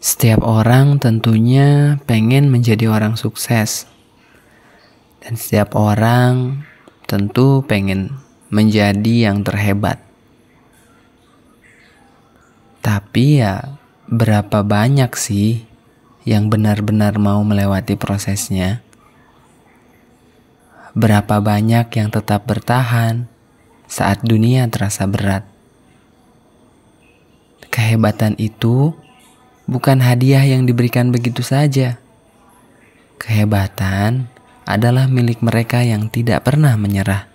Setiap orang tentunya pengen menjadi orang sukses. Dan setiap orang tentu pengen menjadi yang terhebat. Tapi ya berapa banyak sih yang benar-benar mau melewati prosesnya? Berapa banyak yang tetap bertahan saat dunia terasa berat? Kehebatan itu bukan hadiah yang diberikan begitu saja. Kehebatan adalah milik mereka yang tidak pernah menyerah.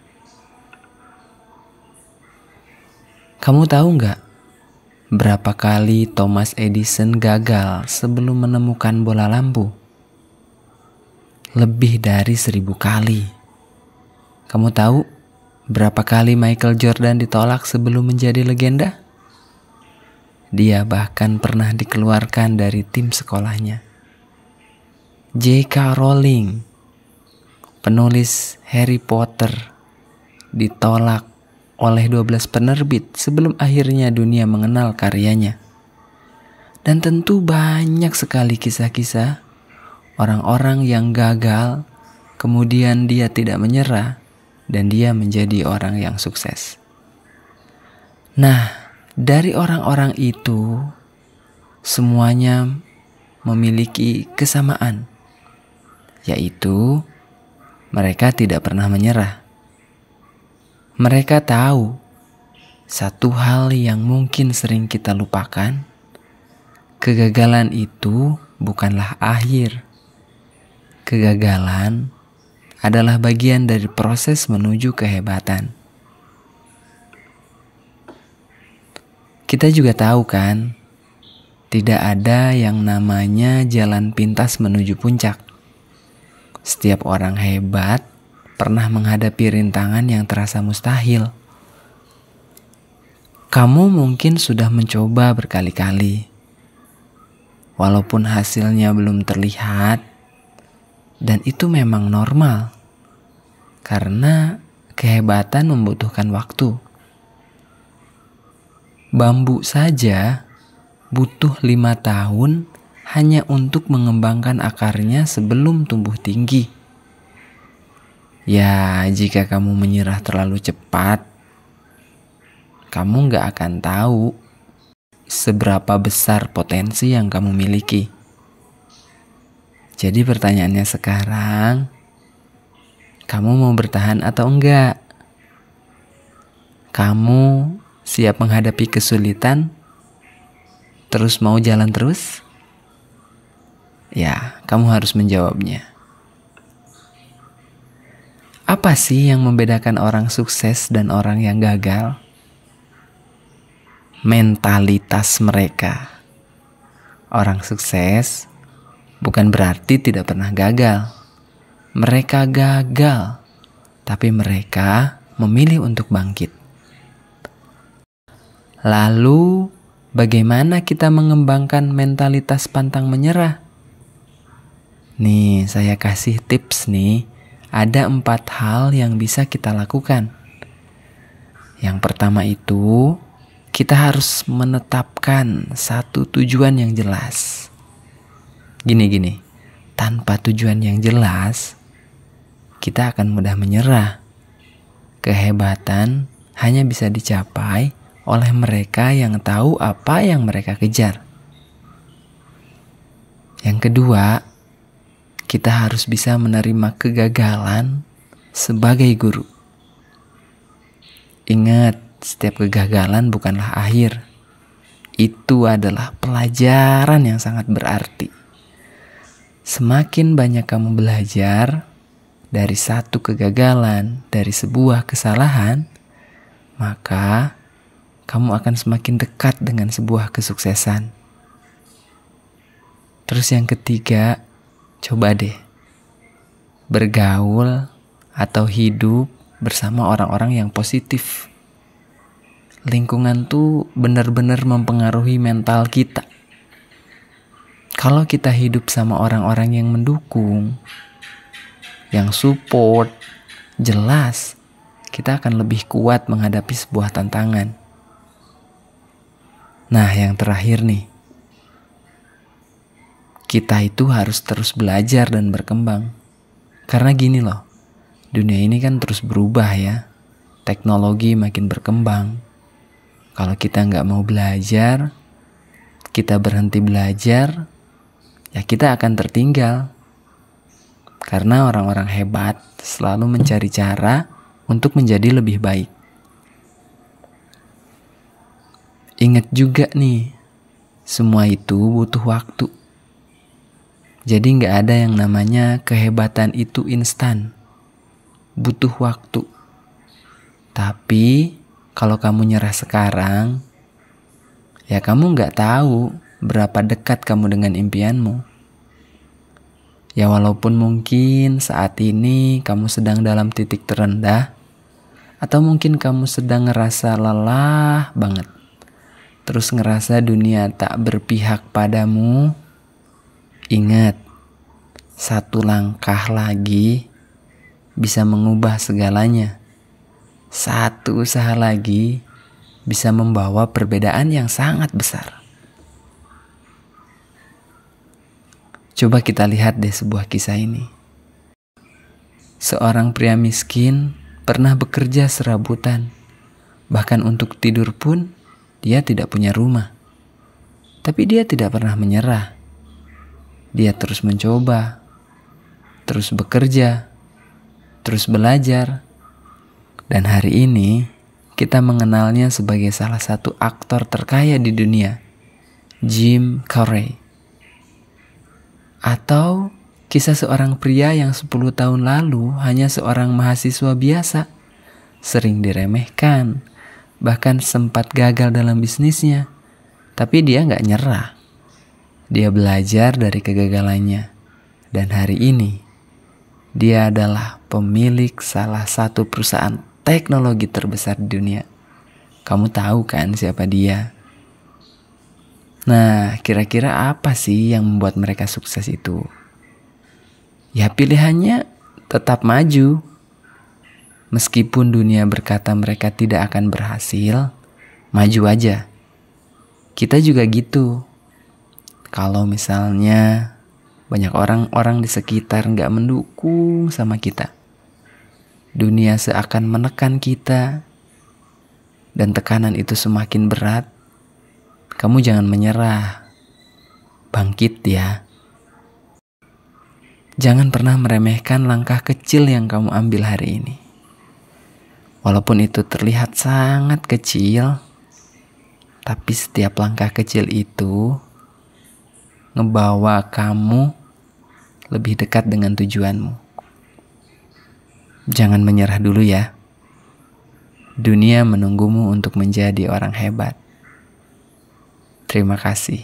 Kamu tahu nggak berapa kali Thomas Edison gagal sebelum menemukan bola lampu? Lebih dari 1000 kali. Kamu tahu berapa kali Michael Jordan ditolak sebelum menjadi legenda? Dia bahkan pernah dikeluarkan dari tim sekolahnya. J.K. Rowling, penulis Harry Potter, ditolak oleh 12 penerbit sebelum akhirnya dunia mengenal karyanya. Dan tentu banyak sekali kisah-kisah orang-orang yang gagal, kemudian dia tidak menyerah, dan dia menjadi orang yang sukses. Nah, dari orang-orang itu, semuanya memiliki kesamaan, yaitu mereka tidak pernah menyerah. Mereka tahu satu hal yang mungkin sering kita lupakan, kegagalan itu bukanlah akhir. Kegagalan adalah bagian dari proses menuju kehebatan. Kita juga tahu kan, tidak ada yang namanya jalan pintas menuju puncak. Setiap orang hebat pernah menghadapi rintangan yang terasa mustahil. Kamu mungkin sudah mencoba berkali-kali, walaupun hasilnya belum terlihat, dan itu memang normal, karena kehebatan membutuhkan waktu. Bambu saja butuh 5 tahun hanya untuk mengembangkan akarnya sebelum tumbuh tinggi. Ya, jika kamu menyerah terlalu cepat, kamu gak akan tahu seberapa besar potensi yang kamu miliki. Jadi pertanyaannya sekarang, kamu mau bertahan atau enggak? Kamu siap menghadapi kesulitan, terus mau jalan terus? Ya, kamu harus menjawabnya. Apa sih yang membedakan orang sukses dan orang yang gagal? Mentalitas mereka. Orang sukses bukan berarti tidak pernah gagal. Mereka gagal, tapi mereka memilih untuk bangkit. Lalu, bagaimana kita mengembangkan mentalitas pantang menyerah? Nih, saya kasih tips nih. Ada 4 hal yang bisa kita lakukan. Yang pertama itu, kita harus menetapkan satu tujuan yang jelas. Gini, tanpa tujuan yang jelas, kita akan mudah menyerah. Kehebatan hanya bisa dicapai oleh mereka yang tahu apa yang mereka kejar. Yang kedua, kita harus bisa menerima kegagalan sebagai guru. Ingat, setiap kegagalan bukanlah akhir. Itu adalah pelajaran yang sangat berarti. Semakin banyak kamu belajar dari satu kegagalan, dari sebuah kesalahan, maka kamu akan semakin dekat dengan sebuah kesuksesan. Terus yang ketiga, coba deh bergaul atau hidup bersama orang-orang yang positif. Lingkungan tuh benar-benar mempengaruhi mental kita. Kalau kita hidup sama orang-orang yang mendukung, yang support, jelas kita akan lebih kuat menghadapi sebuah tantangan. Nah, yang terakhir nih, kita itu harus terus belajar dan berkembang. Karena gini loh, dunia ini kan terus berubah ya. Teknologi makin berkembang. Kalau kita nggak mau belajar, kita berhenti belajar, ya kita akan tertinggal. Karena orang-orang hebat selalu mencari cara untuk menjadi lebih baik. Ingat juga nih, semua itu butuh waktu. Jadi gak ada yang namanya kehebatan itu instan. Butuh waktu. Tapi kalau kamu nyerah sekarang, ya kamu gak tahu berapa dekat kamu dengan impianmu. Ya walaupun mungkin saat ini kamu sedang dalam titik terendah, atau mungkin kamu sedang ngerasa lelah banget, terus ngerasa dunia tak berpihak padamu. Ingat, satu langkah lagi bisa mengubah segalanya. Satu usaha lagi bisa membawa perbedaan yang sangat besar. Coba kita lihat deh sebuah kisah ini. Seorang pria miskin pernah bekerja serabutan. Bahkan untuk tidur pun dia tidak punya rumah. Tapi dia tidak pernah menyerah. Dia terus mencoba, terus bekerja, terus belajar. Dan hari ini kita mengenalnya sebagai salah satu aktor terkaya di dunia, Jim Carrey. Atau kisah seorang pria yang 10 tahun lalu hanya seorang mahasiswa biasa, sering diremehkan, bahkan sempat gagal dalam bisnisnya. Tapi dia gak nyerah. Dia belajar dari kegagalannya. Dan hari ini, dia adalah pemilik salah satu perusahaan teknologi terbesar di dunia. Kamu tahu kan siapa dia? Nah, kira-kira apa sih yang membuat mereka sukses itu? Ya pilihannya tetap maju. Meskipun dunia berkata mereka tidak akan berhasil, maju aja. Kita juga gitu. Kalau misalnya banyak orang-orang di sekitar gak mendukung sama kita, dunia seakan menekan kita, dan tekanan itu semakin berat, kamu jangan menyerah. Bangkit ya. Jangan pernah meremehkan langkah kecil yang kamu ambil hari ini. Walaupun itu terlihat sangat kecil, tapi setiap langkah kecil itu ngebawa kamu lebih dekat dengan tujuanmu. Jangan menyerah dulu ya. Dunia menunggumu untuk menjadi orang hebat. Terima kasih.